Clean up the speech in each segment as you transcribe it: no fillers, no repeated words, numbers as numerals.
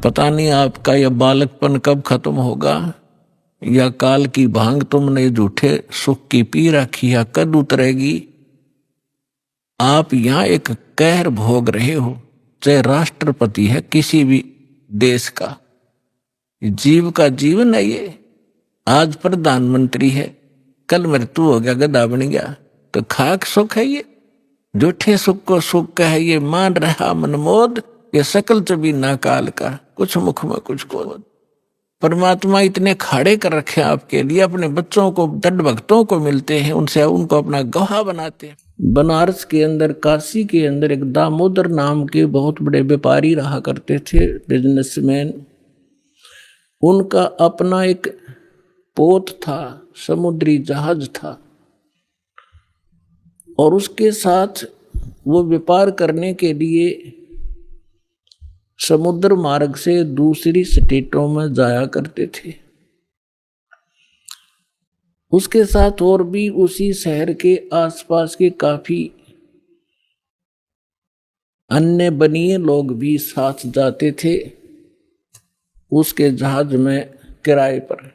पता नहीं आपका यह बालकपन कब खत्म होगा, या काल की भांग तुमने झूठे सुख की पी रखी है कद उतरेगी। आप यहां एक कहर भोग रहे हो, चाहे राष्ट्रपति है किसी भी देश का, जीव का जीवन है ये। आज प्रधानमंत्री है, कल मृत्यु हो गया, गधा बन गया, तो खाक सुख है ये। झूठे सुख को सुख का है ये मान रहा मनमोद, ये सकल चबीना काल का कुछ मुख में कुछ को। परमात्मा इतने खाड़े कर रखे आपके लिए, अपने बच्चों को दृढ़ भक्तों को मिलते हैं, उनसे उनको अपना गवाह बनाते हैं। बनारस के अंदर, काशी के अंदर एक दामोदर नाम के बहुत बड़े व्यापारी रहा करते थे, बिजनेसमैन। उनका अपना एक पोत था, समुद्री जहाज था, और उसके साथ वो व्यापार करने के लिए समुद्र मार्ग से दूसरी स्टेटों में जाया करते थे। उसके साथ और भी उसी शहर के आसपास के काफी अन्य बनिए लोग भी साथ जाते थे उसके जहाज में किराए पर,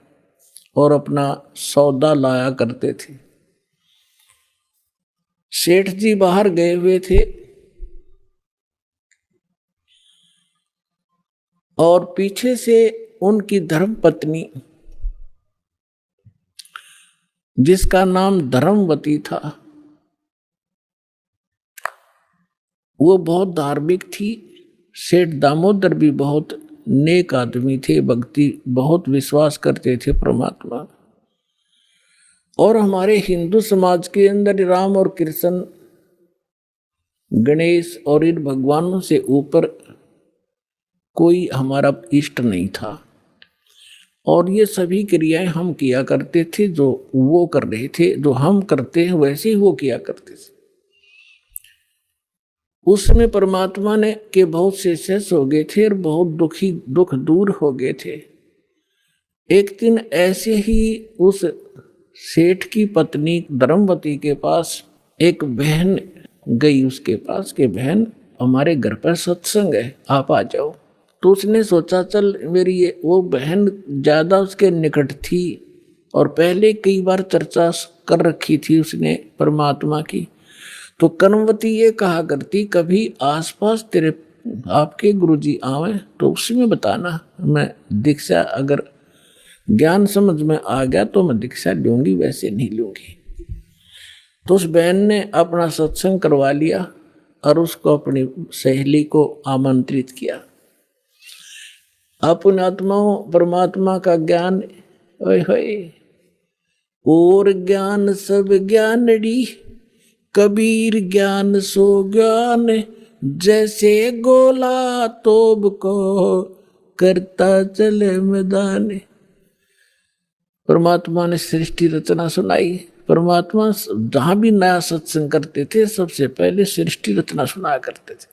और अपना सौदा लाया करते थे। सेठ जी बाहर गए हुए थे और पीछे से उनकी धर्मपत्नी, जिसका नाम धर्मवती था, वो बहुत धार्मिक थी। सेठ दामोदर भी बहुत नेक आदमी थे, भक्ति बहुत विश्वास करते थे परमात्मा। और हमारे हिंदू समाज के अंदर राम और कृष्ण, गणेश और इन भगवानों से ऊपर कोई हमारा इष्ट नहीं था, और ये सभी क्रियाएं हम किया करते थे, जो वो कर रहे थे, जो हम करते हैं वैसे ही वो किया करते थे। उसमें परमात्मा ने के बहुत से शेष हो गए थे और बहुत दुख दूर हो गए थे। एक दिन ऐसे ही उस सेठ की पत्नी धर्मवती के पास एक बहन गई, उसके पास कि बहन हमारे घर पर सत्संग है, आप आ जाओ। तो उसने सोचा चल मेरी ये वो बहन ज्यादा उसके निकट थी और पहले कई बार चर्चा कर रखी थी उसने परमात्मा की। तो कर्मवती ये कहा करती कभी आसपास तेरे आपके गुरुजी आवे तो उसमें बताना, मैं दीक्षा अगर ज्ञान समझ में आ गया तो मैं दीक्षा लूंगी, वैसे नहीं लूंगी। तो उस बहन ने अपना सत्संग करवा लिया और उसको अपनी सहेली को आमंत्रित किया। अपने आत्माओं परमात्मा का ज्ञान ओए होए, और ज्ञान सब ज्ञानड़ी, कबीर ज्ञान सो ज्ञान, जैसे गोला तोब को करता चले मैदान। परमात्मा ने सृष्टि रचना सुनाई। परमात्मा जहां भी नया सत्संग करते थे सबसे पहले सृष्टि रचना सुनाया करते थे,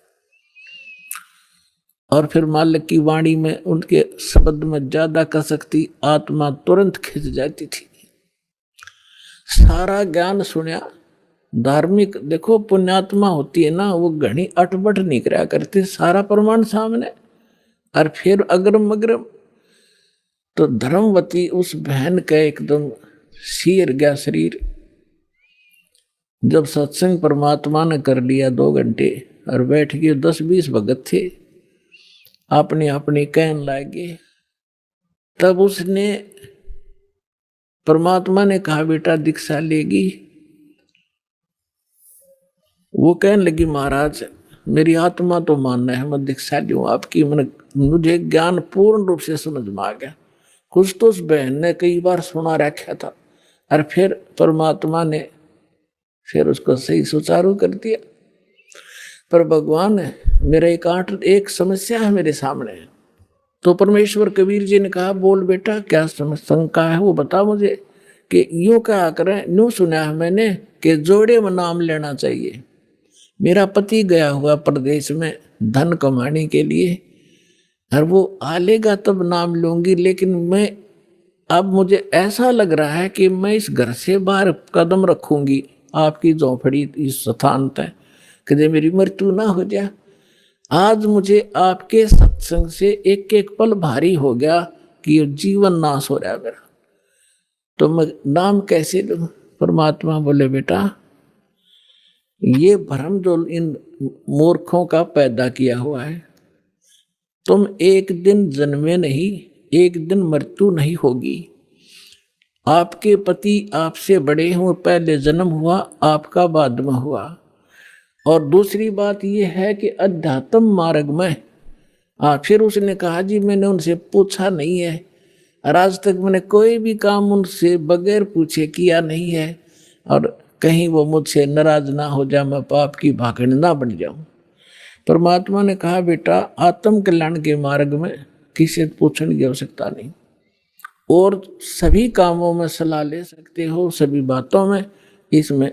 और फिर मालिक की वाणी में उनके शब्द में ज्यादा कसकती आत्मा तुरंत खिंच जाती थी। सारा ज्ञान सुना। धार्मिक देखो पुण्यात्मा होती है ना, वो घनी अटपट नहीं करा करती, सारा प्रमाण सामने। और फिर अग्रम अग्रम तो धर्मवती उस बहन का एकदम सिर गया शरीर। जब सत्संग परमात्मा ने कर लिया 2 घंटे और बैठ गए, 10-20 भगत थे, अपने अपने कहन लागे। तब उसने परमात्मा ने कहा बेटा दीक्षा लेगी। वो कहने लगी महाराज मेरी आत्मा तो मानना है मैं दीक्षा लूं आपकी, मुझे ज्ञान पूर्ण रूप से समझ में आ गया। कुछ तो उस बहन ने कई बार सुना रखा था, और फिर परमात्मा ने फिर उसको सही सुचारू कर दिया। पर भगवान मेरा एक समस्या है मेरे सामने। तो परमेश्वर कबीर जी ने कहा बोल बेटा क्या शंका है वो बता मुझे। कि यूं कहा करें, यूं सुना है मैंने कि जोड़े में नाम लेना चाहिए। मेरा पति गया हुआ प्रदेश में धन कमाने के लिए, और वो आ लेगा तब नाम लूंगी, लेकिन मैं अब मुझे ऐसा लग रहा है कि मैं इस घर से बाहर कदम रखूंगी आपकी झोंपड़ी इस स्थान तक, कि मेरी मृत्यु ना हो जाए। आज मुझे आपके सत्संग से एक एक पल भारी हो गया कि ये जीवन नाश हो रहा है मेरा, तो मैं नाम कैसे लूं? परमात्मा बोले बेटा, ये भ्रम जो इन मूर्खों का पैदा किया हुआ है, तुम एक दिन जन्मे नहीं, एक दिन मृत्यु नहीं होगी। आपके पति आपसे बड़े हों, पहले जन्म हुआ आपका, बाद में हुआ। और दूसरी बात यह है कि अध्यात्म मार्ग में फिर उसने कहा जी मैंने उनसे पूछा नहीं है, और आज तक मैंने कोई भी काम उनसे बगैर पूछे किया नहीं है, और कहीं वो मुझसे नाराज ना हो जाए, मैं पाप की भागड़ ना बन जाऊं। परमात्मा ने कहा बेटा, आत्म कल्याण के मार्ग में किसी से पूछने की आवश्यकता नहीं, और सभी कामों में सलाह ले सकते हो, सभी बातों में। इसमें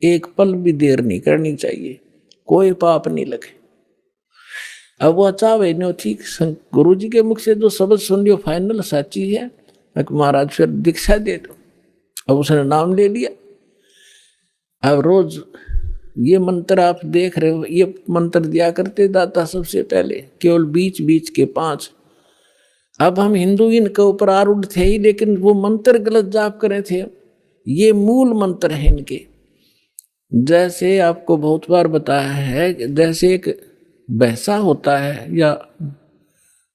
एक पल भी देर नहीं करनी चाहिए, कोई पाप नहीं लगे। अब वो चाहे नो ठीक, गुरु जी के मुख से जो शब्द सुन लियो फाइनल सच्ची है, महाराज फिर दीक्षा दे दो। अब उसने नाम ले लिया। अब रोज ये मंत्र आप देख रहे हो, ये मंत्र दिया करते दाता सबसे पहले, केवल बीच बीच के 5। अब हम हिंदू इनके ऊपर आरूढ़ थे ही, लेकिन वो मंत्र गलत जाप करे थे। ये मूल मंत्र है इनके। जैसे आपको बहुत बार बताया है, जैसे एक भैंसा होता है या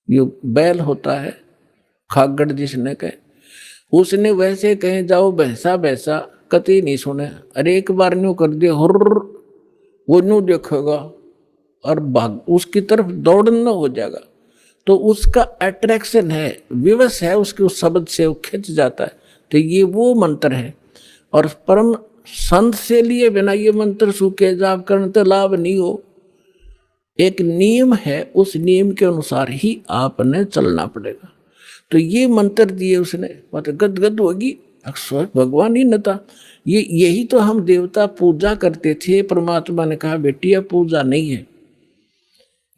ये बैल होता है, खागड़ जिसने कहे, उसने वैसे कहे जाओ भैंसा भैंसा, कतई नहीं सुने। अरे एक बार न्यू कर दिया हुर्र, वो न्यू देखेगा और भाग उसकी तरफ दौड़ना हो जाएगा। तो उसका अट्रैक्शन है, विवश है उसके उस शब्द से, वो खिंच जाता है। तो ये वो मंत्र है। और परम संत से लिए बिना ये मंत्र सूखे जाप करने तो लाभ नहीं हो। एक नियम है, उस नियम के अनुसार ही आपने चलना पड़ेगा। तो ये मंत्र दिए उसने, मतलब गदगद होगी, अक्सर भगवान ही न था। यही तो हम देवता पूजा करते थे। परमात्मा ने कहा बेटी यह पूजा नहीं है,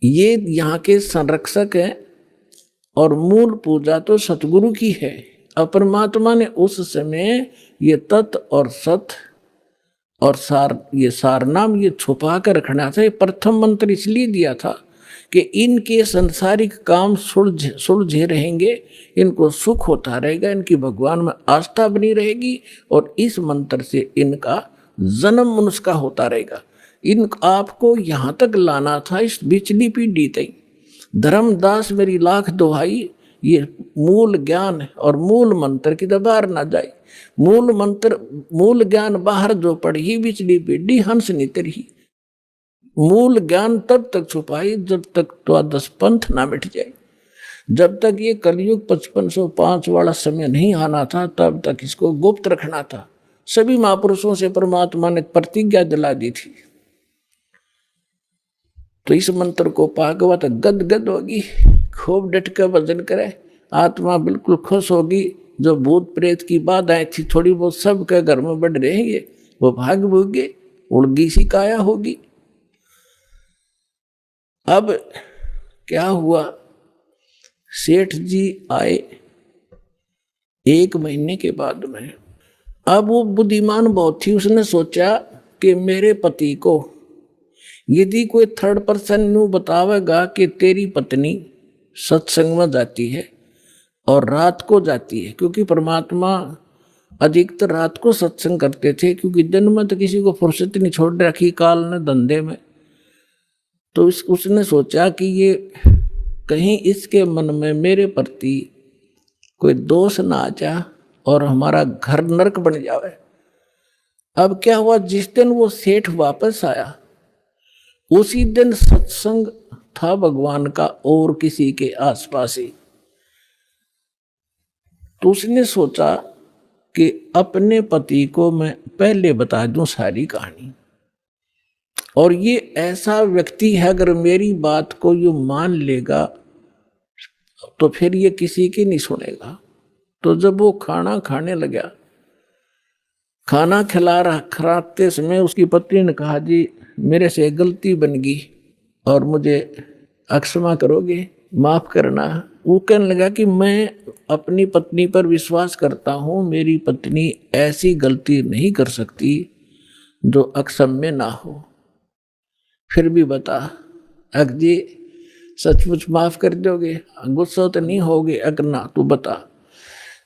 ये यहाँ के संरक्षक हैं, और मूल पूजा तो सतगुरु की है। और परमात्मा ने उस समय ये तत् और सत और सार, ये सार नाम ये छुपा कर रखना था। ये प्रथम मंत्र इसलिए दिया था कि इनके संसारिक काम सुलझे रहेंगे, इनको सुख होता रहेगा, इनकी भगवान में आस्था बनी रहेगी, और इस मंत्र से इनका जन्म मनुष्य का होता रहेगा। इन आपको यहाँ तक लाना था, इस बिचली पीढ़ी तक। धर्मदास मेरी लाख दुहाई, ये मूल ज्ञान और मूल मंत्र की तो बाहर ना जाए। मूल मंत्र मूल ज्ञान बाहर जो पढ़ी, बिचली पीढ़ी हंस नितर ही। मूल ज्ञान तब तक छुपाई जब तक तो 10 पंथ ना मिट जाए। जब तक ये कलयुग 5505 वाला समय नहीं आना था, तब तक इसको गुप्त रखना था। सभी महापुरुषों से परमात्मा ने प्रतिज्ञा दिला दी थी। तो इस मंत्र को पागवा तो गदगद होगी, खूब डट कर भजन करे, आत्मा बिल्कुल खुश होगी। जो भूत प्रेत की बाधाएं थी थोड़ी बहुत सबके घर में बढ़ रहेंगे, वो भाग भूगे, उड़गी सी काया होगी। अब क्या हुआ, सेठ जी आए 1 महीने के बाद में। अब वो बुद्धिमान बहुत थी, उसने सोचा कि मेरे पति को यदि कोई थर्ड पर्सन न्यू बतावेगा कि तेरी पत्नी सत्संग में जाती है और रात को जाती है, क्योंकि परमात्मा अधिकतर रात को सत्संग करते थे, क्योंकि दिन में तो किसी को फुर्सत नहीं छोड़ रखी काल ने धंधे में। तो उसने सोचा कि ये कहीं इसके मन में मेरे प्रति कोई दोष ना आ जाए और हमारा घर नरक बन जाए। अब क्या हुआ, जिस दिन वो सेठ वापस आया उसी दिन सत्संग था भगवान का और किसी के आसपास ही। तो उसने सोचा कि अपने पति को मैं पहले बता दूं सारी कहानी, और ये ऐसा व्यक्ति है अगर मेरी बात को ये मान लेगा तो फिर ये किसी की नहीं सुनेगा। तो जब वो खाना खाने लगा, खाना खिलाते समय उसकी पत्नी ने कहा जी मेरे से गलती बन गई और मुझे क्षमा करोगे, माफ करना। वो कहने लगा कि मैं अपनी पत्नी पर विश्वास करता हूँ, मेरी पत्नी ऐसी गलती नहीं कर सकती जो अक्षम्य ना हो। फिर भी बता अक जी सचमुच माफ कर दोगे, गुस्सा तो नहीं होगे? अक ना, तू बता।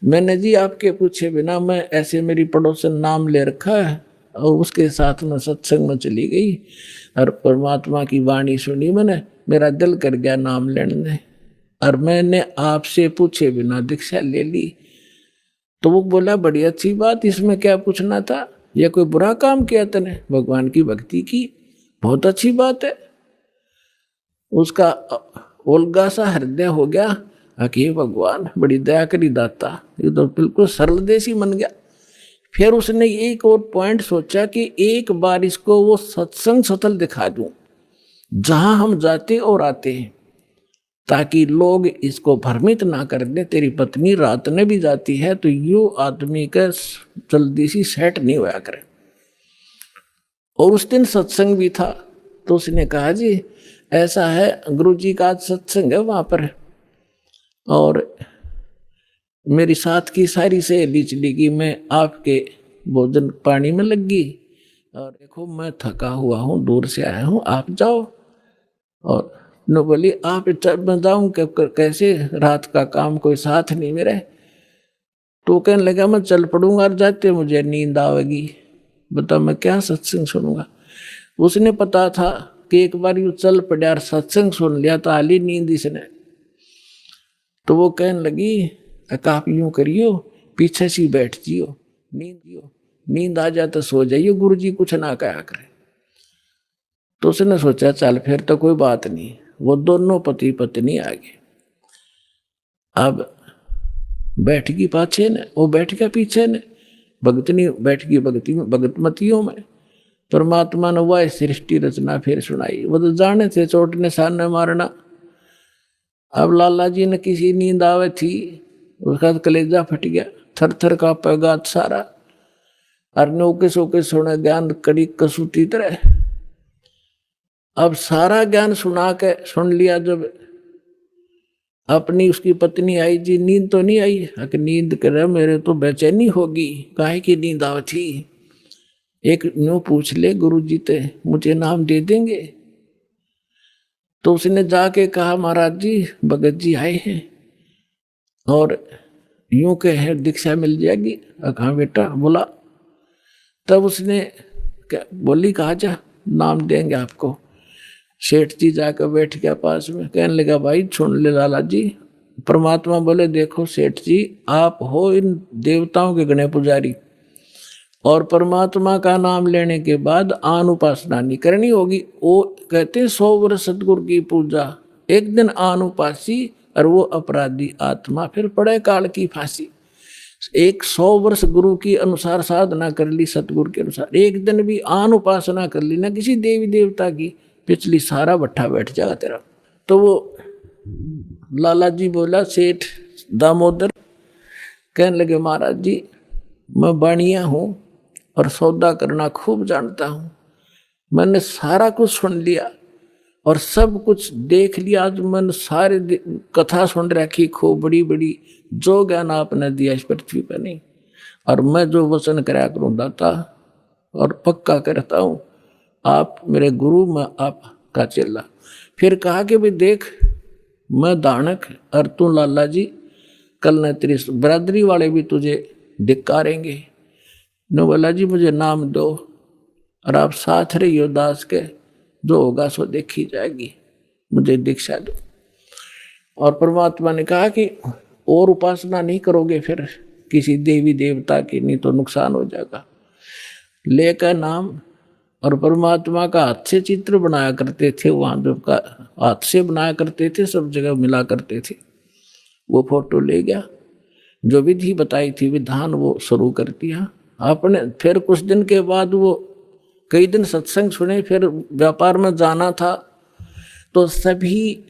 मैंने जी आपके पूछे बिना मैं ऐसे मेरी पड़ोसन नाम ले रखा है और उसके साथ में सत्संग में चली गई और परमात्मा की वाणी सुनी मैंने, मेरा दिल कर गया नाम लेने, और मैंने आपसे पूछे बिना दीक्षा ले ली। तो वो बोला बड़ी अच्छी बात, इसमें क्या पूछना था? यह कोई बुरा काम किया तने? भगवान की भक्ति की, बहुत अच्छी बात है। उसका ओल्गा सा हृदय हो गया कि भगवान बड़ी दया करी दाता, ये तो बिल्कुल सरल देसी बन गया। फिर उसने एक और पॉइंट सोचा कि एक बार इसको वो सत्संग सतल दिखा दूं जहां हम जाते और आते हैं, ताकि लोग इसको भ्रमित ना कर दे। तेरी पत्नी रात में भी जाती है तो यो आदमी का जल्दी सी सेट नहीं होया करे। और उस दिन सत्संग भी था, तो उसने कहा जी ऐसा है, गुरु जी का आज सत्संग है वहां पर, और मेरी साथ की सारी सहेली चली गई, मैं आपके भोजन पानी में लग गई, और देखो मैं थका हुआ हूँ, दूर से आया हूँ, आप जाओ। और नो बोली आप मैं जाऊँ कैसे, रात का काम, कोई साथ नहीं मेरे। तो कहने लगा मैं चल पड़ूंगा, और जाते मुझे नींद आवेगी, बता मैं क्या सत्संग सुनूंगा। उसने पता था कि एक बार यू चल पड़ा और सत्संग सुन लिया तो आली नींद इसने। तो वो कहने लगी आप यूं करियो, पीछे से बैठ जियो, नींद आ जाए तो सो जाइयो, गुरु जी कुछ ना कहा करे। तो उसने सोचा चल फिर तो कोई बात नहीं। वो दोनों पति पत्नी आ गए। अब बैठ गई पाछे ने, वो बैठ गया पीछे ने, भगतनी बैठ गई भगतमतियों में। परमात्मा ने वह सृष्टि रचना फिर सुनाई। वो तो जाने थे चोट ने सामने मारना। अब लाला जी ने किसी नींद आवे थी, उसका कलेजा फट गया, थर थर का पैगात सारा, और नौके सोके सुने ज्ञान कड़ी कसूती तरह। अब सारा ज्ञान सुन लिया। जब अपनी उसकी पत्नी आई, जी नींद तो नहीं आई? कि नींद करे मेरे तो बेचैनी होगी, काहे की नींद आवे थी? एक न्यू पूछ ले गुरु जी ते मुझे नाम दे देंगे। तो उसने जाके कहा महाराज जी भगत जी आए हैं और यूं के है दीक्षा मिल जाएगी। कहा बेटा बोला। तब उसने बोली कहा जा नाम देंगे आपको। सेठ जी जाकर बैठ गया पास में, कहने लगा भाई सुन ले लाला जी। परमात्मा बोले देखो सेठ जी आप हो इन देवताओं के गणे पुजारी, और परमात्मा का नाम लेने के बाद आन उपासना नहीं करनी होगी। वो कहते हैं 100 वर्ष सतगुरु की पूजा, एक दिन आन उपासी और वो अपराधी आत्मा फिर पड़े काल की फांसी। 100 वर्ष गुरु की अनुसार साधना कर ली, सतगुरु के अनुसार, एक दिन भी आन उपासना कर ली ना किसी देवी देवता की, पिछली सारा भट्ठा बैठ जाएगा तेरा। तो वो लाला जी बोला सेठ दामोदर, कहने लगे महाराज जी मैं बाणिया हूँ और सौदा करना खूब जानता हूँ, मैंने सारा कुछ सुन लिया और सब कुछ देख लिया। आज मैंने सारे कथा सुन रखी खूब बड़ी बड़ी, जो ज्ञान आपने दिया इस पृथ्वी पर नहीं, और मैं जो वचन कराया करूँ दाता और पक्का करता हूँ, आप मेरे गुरु, मैं आपका चेला। फिर कहा कि भाई देख मैं दानक और तू लाला जी, कल न तेरी बरादरी वाले भी तुझे धिक्कारेंगे। नो बोला जी मुझे नाम दो और आप साथ रहियो दास के, जो होगा सो देखी जाएगी, मुझे दीक्षा दो। और परमात्मा ने कहा कि और उपासना नहीं करोगे फिर किसी देवी देवता की, नहीं तो नुकसान हो जाएगा। लेकर नाम, और परमात्मा का हाथ से चित्र बनाया करते थे, वहां जो का हाथ से बनाया करते थे, सब जगह मिला करते थे। वो फोटो ले गया, जो विधि बताई थी विधान वो शुरू कर दिया आपने। फिर कुछ दिन के बाद वो कई दिन सत्संग सुने, फिर व्यापार में जाना था तो सभी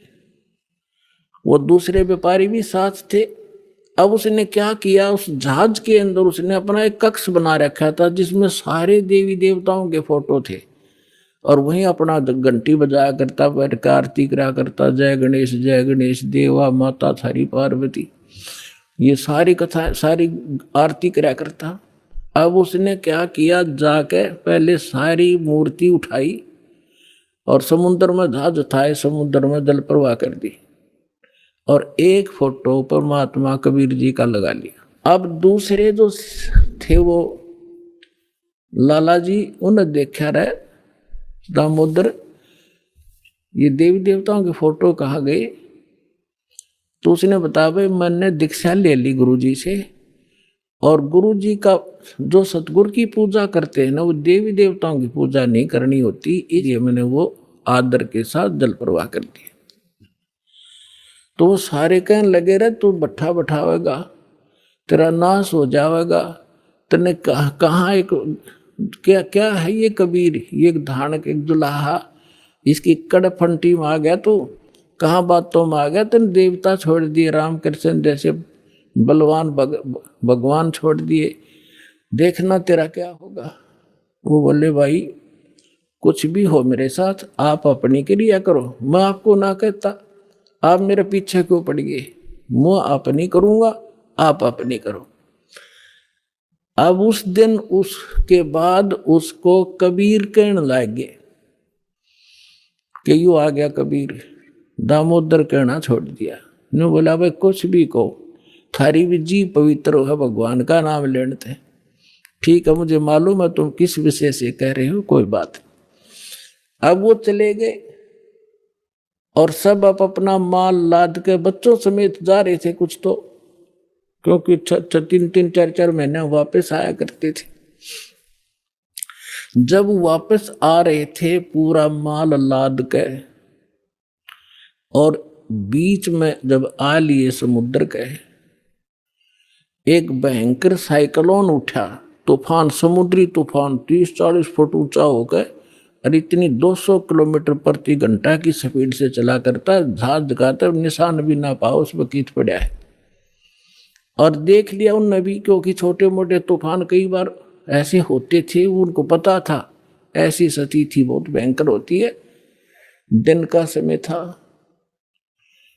वो दूसरे व्यापारी भी साथ थे। अब उसने क्या किया, उस जहाज के अंदर उसने अपना एक कक्ष बना रखा था जिसमें सारे देवी देवताओं के फोटो थे, और वहीं अपना घंटी बजाया करता, बैठ कर आरती करा करता, जय गणेश देवा माता थारी पार्वती, ये सारी कथा सारी आरती करा करता। अब उसने क्या किया, जाके पहले सारी मूर्ति उठाई और समुद्र में जहाज था, समुद्र में जल प्रवाह कर दी और एक फोटो परमात्मा कबीर जी का लगा लिया। अब दूसरे जो थे वो लाला जी, उन्हें देखा रहे दामोदर ये देवी देवताओं के फोटो कहाँ गए? तो उसने बताया भाई मैंने दीक्षा ले ली गुरु जी से, और गुरु जी का जो सतगुरु की पूजा करते हैं ना, वो देवी देवताओं की पूजा नहीं करनी होती, इसलिए मैंने वो आदर के साथ जल प्रवाह कर दिया। तो वो सारे कहने लगे रहे तू बट्ठा बैठावेगा, तेरा नाश हो जाएगा, तेने कहाँ एक क्या क्या है ये कबीर, ये धानक एक जुलाहा, इसकी कड़फंटी में आ गया तू, कहाँ बातों में आ गया, तेने देवता छोड़ दिए, राम कृष्ण जैसे बलवान भगवान छोड़ दिए, देखना तेरा क्या होगा। वो बोले भाई कुछ भी हो मेरे साथ, आप अपनी क्रिया करो, मैं आपको ना कहता, आप मेरे पीछे क्यों पड़ गए, मैं अपनी करूंगा, आप अपनी करो। अब उस दिन उसके बाद उसको कबीर कहने लगे कि यू आ गया कबीर, दामोदर कहना छोड़ दिया। ने बोला भाई कुछ भी कहो, थारी भी जी पवित्र हो, भगवान का नाम लेने थे, ठीक है मुझे मालूम है तुम किस विषय से कह रहे हो, कोई बात। अब वो चले गए और सब अपना माल लाद के बच्चों समेत जा रहे थे कुछ तो, क्योंकि 3-3 4-4 महीने वापस आया करते थे। जब वापस आ रहे थे पूरा माल लाद के, और बीच में जब आ लिए समुद्र के, एक भयंकर साइक्लोन उठा, तूफान, समुद्री तूफान 30-40 फुट ऊंचा हो गए, और इतनी 200 किलोमीटर प्रति घंटा की स्पीड से चला करता, जहाज दिखाता निशान भी ना पाओ उस पर कीट पड़ा है। और देख लिया उन नबी, क्योंकि छोटे मोटे तूफान कई बार ऐसे होते थे, उनको पता था ऐसी स्थिति थी बहुत भयंकर होती है। दिन का समय था,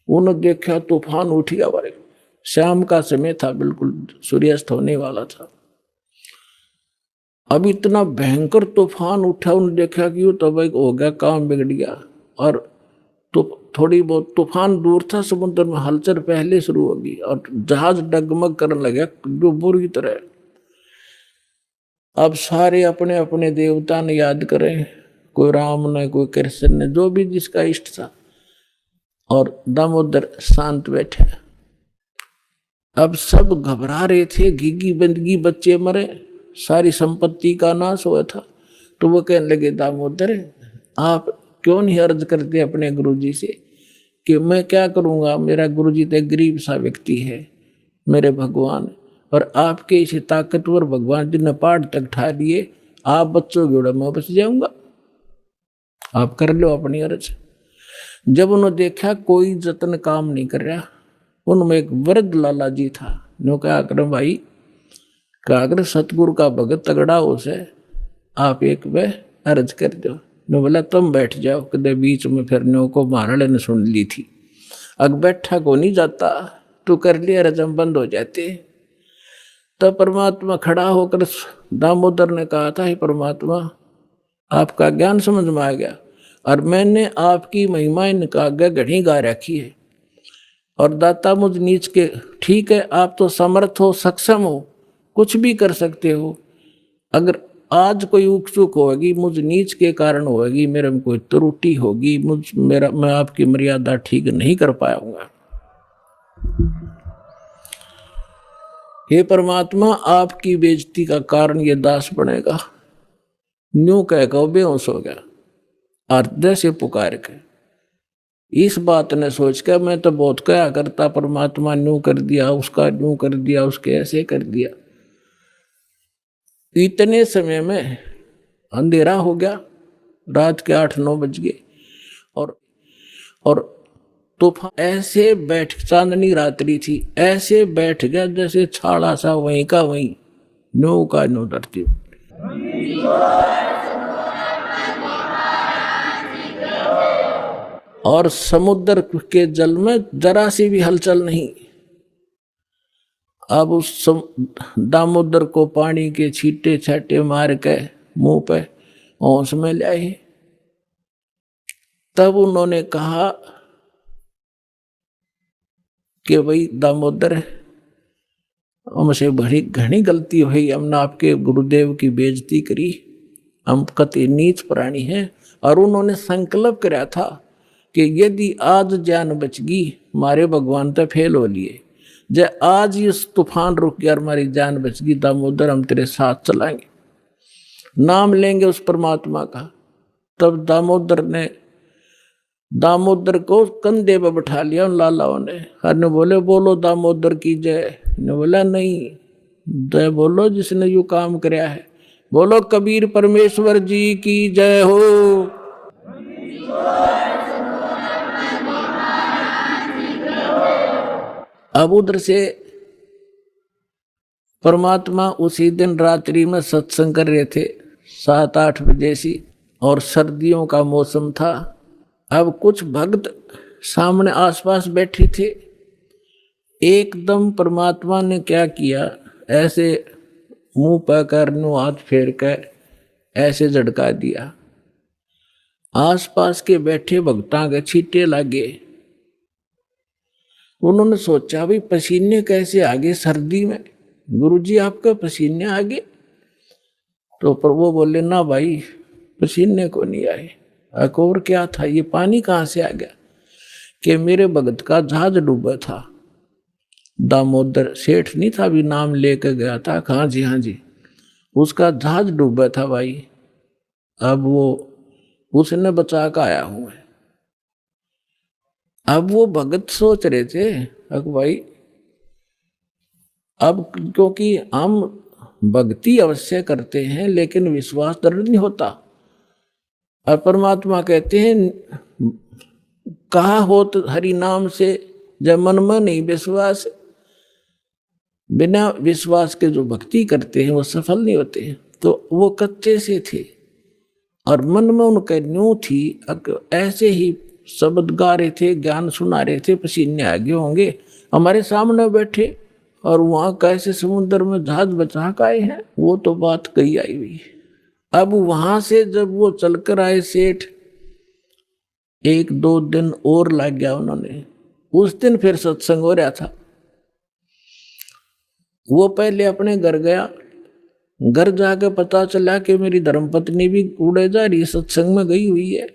उन्होंने देखा तूफान उठ गया भाई, शाम का समय था, बिल्कुल सूर्यास्त होने वाला था। अब इतना भयंकर तूफान उठा, उन्होंने देखा कि तो भाई हो गया, काम बिगड़ गया। और तो थोड़ी बहुत तूफान दूर था, समुद्र में हलचल पहले शुरू होगी और जहाज डगमग करने लगा जो बुरी तरह। अब सारे अपने अपने देवता ने याद करें, कोई राम ने, कोई कृष्ण ने, जो भी जिसका इष्ट था, और दामोदर शांत बैठे। अब सब घबरा रहे थे, घिगी बंदगी, बच्चे मरे, सारी संपत्ति का नाश हुआ था। तो वो कहने लगे दामोदर आप क्यों नहीं अर्ज करते अपने गुरुजी से कि मैं क्या करूँगा, मेरा गुरुजी तो गरीब सा व्यक्ति है, मेरे भगवान, और आपके इसे ताकतवर भगवान जिन्हें पहाड़ तक ठा लिए, आप बच्चों जोड़ा मैं बच जाऊंगा, आप कर लो अपनी अर्ज। जब उन्होंने देखा कोई जतन काम नहीं कर रहा, उनमें एक वृद्ध लाला जी था, नो क्या कर भाई, क्या अगर सतगुरु का भगत तगड़ा हो से आप एक वे अर्ज कर दो। नो बोला तुम बैठ जाओ, कदे बीच में फिर नो को महाराणे ने सुन ली थी, अग बैठा को नहीं जाता, तू कर लिया रजम बंद हो जाते। तब परमात्मा खड़ा होकर दामोदर ने कहा था, हे परमात्मा आपका ज्ञान समझ में आ गया, और मैंने आपकी महिमा इनका आगे घड़ी गा रखी है, और दाता मुझ नीच के, ठीक है आप तो समर्थ हो, सक्षम हो, कुछ भी कर सकते हो, अगर आज कोई ऊक चूक होगी मुझ नीच के कारण होगी, मेरे में कोई त्रुटि होगी, मैं आपकी मर्यादा ठीक नहीं कर पाऊंगा, हे परमात्मा आपकी बेइज्जती का कारण ये दास बनेगा। न्यू कह बेहोश हो गया, अर्ध से पुकार के, इस बात ने सोच कर मैं तो बहुत क्या करता, परमात्मा न्यू कर दिया, उसका न्यू कर दिया, उसके ऐसे कर दिया। इतने समय में अंधेरा हो गया, रात के 8-9 बज गए, और तूफान ऐसे बैठ, चांदनी रात्रि थी, ऐसे बैठ गया जैसे छाड़ा सा वहीं का वहीं, नो का नो धरती। और समुद्र के जल में जरा सी भी हलचल नहीं। अब उस दामोदर को पानी के छींटे छाटे मार के मुंह पे होश में लाए, तब उन्होंने कहा कि भाई दामोदर, हमसे बड़ी घनी गलती हुई, हमने आपके गुरुदेव की बेइज्जती करी, हम कति नीच प्राणी हैं। और उन्होंने संकल्प कराया था कि यदि आज जान बचगी मारे भगवान तो फेल हो लिए, जब आज इस तूफान रुक गया और हमारी जान बचगी दामोदर, हम तेरे साथ चलाएंगे, नाम लेंगे उस परमात्मा का। तब दामोदर को कंधे पे बैठा लिया उन लालाओं ने। हर ने बोले बोलो दामोदर की जय। ने बोला नहीं, जय बोलो जिसने यू काम कराया है। बोलो कबीर परमेश्वर जी की जय हो। अब उधर से परमात्मा उसी दिन रात्रि में सत्संग कर रहे थे 7-8 बजे सी, और सर्दियों का मौसम था। अब कुछ भक्त सामने आसपास बैठे थे। एकदम परमात्मा ने क्या किया, ऐसे मुंह पर कर नो हाथ फेर कर ऐसे झटका दिया। आसपास के बैठे भक्तां के छींटे लगे। उन्होंने सोचा भी पसीने कैसे आगे सर्दी में, गुरुजी आपके पसीने आगे? तो पर वो बोले ना भाई, पसीने को नहीं आए। और क्या था, ये पानी कहाँ से आ गया? कि मेरे भगत का जहाज डूबा था। दामोदर सेठ नहीं था, भी नाम लेकर गया था। हाँ जी हाँ जी, उसका जहाज डूबा था भाई। अब वो उसने बचा कर आया हूं मैं। अब वो भगत सोच रहे थे अब भाई, अब क्योंकि हम भक्ति अवश्य करते हैं लेकिन विश्वास दृढ़ नहीं होता। और परमात्मा कहते हैं कहा हो तो हरि नाम से, जब मन में नहीं विश्वास, बिना विश्वास के जो भक्ति करते हैं वो सफल नहीं होते हैं। तो वो कच्चे से थे और मन में उनके न्यू थी, ऐसे ही शब्द गा रहे थे, ज्ञान सुना रहे थे, पसीने आगे होंगे, हमारे सामने बैठे और वहां कैसे समुद्र में जहाज बचा के आए हैं, वो तो बात कही आई हुई। अब वहां से जब वो चलकर आए सेठ, 1-2 दिन और लग गया उन्होंने। उस दिन फिर सत्संग हो रहा था। वो पहले अपने घर गया, घर जाकर पता चला कि मेरी धर्मपत्नी भी उड़े जा रही सत्संग में गई हुई है।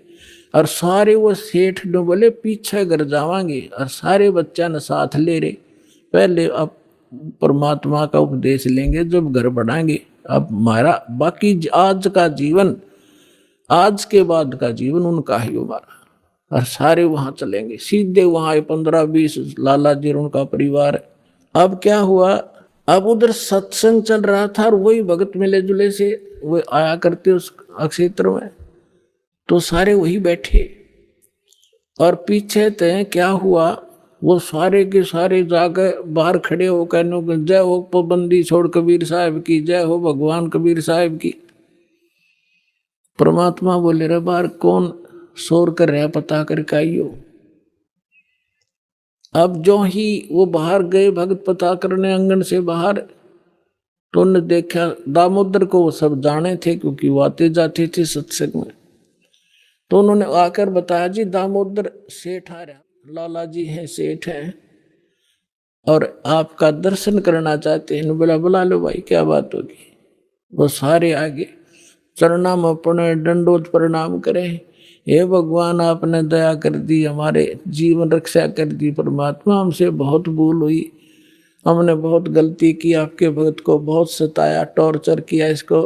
और सारे वो सेठ ने बोले पीछे घर जावांगे, और सारे बच्चा ने साथ ले रहे। पहले अब परमात्मा का उपदेश लेंगे जब घर बढ़ाएंगे। अब हमारा बाकी आज का जीवन, आज के बाद का जीवन उनका ही हमारा। और सारे वहां चलेंगे, सीधे वहां 15-20 लाला जी और उनका परिवार। अब क्या हुआ, अब उधर सत्संग चल रहा था और वही भगत मिले जुले से वो आया करते उस क्षेत्र में, तो सारे वही बैठे। और पीछे तय क्या हुआ, वो सारे के सारे जाकर बाहर खड़े हो कहने जय हो पाबंदी छोड़ कबीर साहब की, जय हो भगवान कबीर साहब की। परमात्मा बोले रे बाहर कौन शोर कर रहा, पता करके आइयो। अब जो ही वो बाहर गए भगत पता करने आंगन से बाहर, तो उन्होंने देखा दामोदर को, वो सब जाने थे क्योंकि वो आते जाते थे सत्संग में। तो उन्होंने आकर बताया जी दामोदर सेठ आ रहा, लाला जी हैं सेठ हैं और आपका दर्शन करना चाहते हैं। बोला बुला लो भाई, क्या बात होगी। वो सारे आगे चरणा में पड़े, दंडोत प्रणाम करें, हे भगवान आपने दया कर दी, हमारे जीवन रक्षा कर दी। परमात्मा हमसे बहुत भूल हुई, हमने बहुत गलती की, आपके भक्त को बहुत सताया, टॉर्चर किया, इसको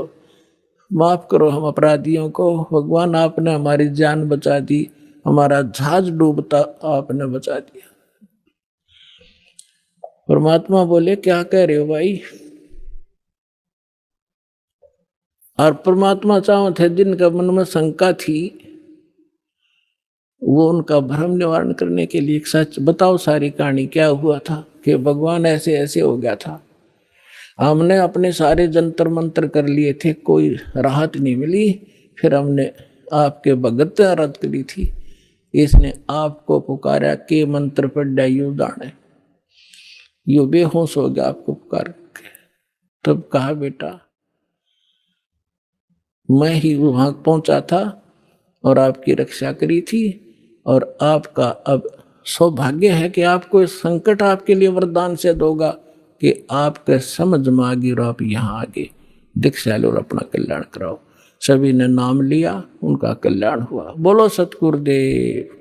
माफ करो हम अपराधियों को। भगवान आपने हमारी जान बचा दी, हमारा जहाज डूबता आपने बचा दिया। परमात्मा बोले क्या कह रहे हो भाई। और परमात्मा चाहो थे जिनका मन में शंका थी, वो उनका भ्रम निवारण करने के लिए एक सच बताओ सारी कहानी क्या हुआ था, कि भगवान ऐसे ऐसे हो गया था। हमने अपने सारे जंतर मंत्र कर लिए थे, कोई राहत नहीं मिली। फिर हमने आपके भगत आराध करी थी, इसने आपको पुकारा के मंत्र पर डायू दाने, यो बेहोश हो गया आपको पुकार के। तब कहा बेटा मैं ही वहां पहुंचा था और आपकी रक्षा करी थी, और आपका अब सौभाग्य है कि आपको इस संकट आपके लिए वरदान से दोगा कि आपके समझ में आ गई और आप यहाँ आगे दीक्षा लो और अपना कल्याण कराओ। सभी ने नाम लिया, उनका कल्याण हुआ। बोलो सतगुरुदेव।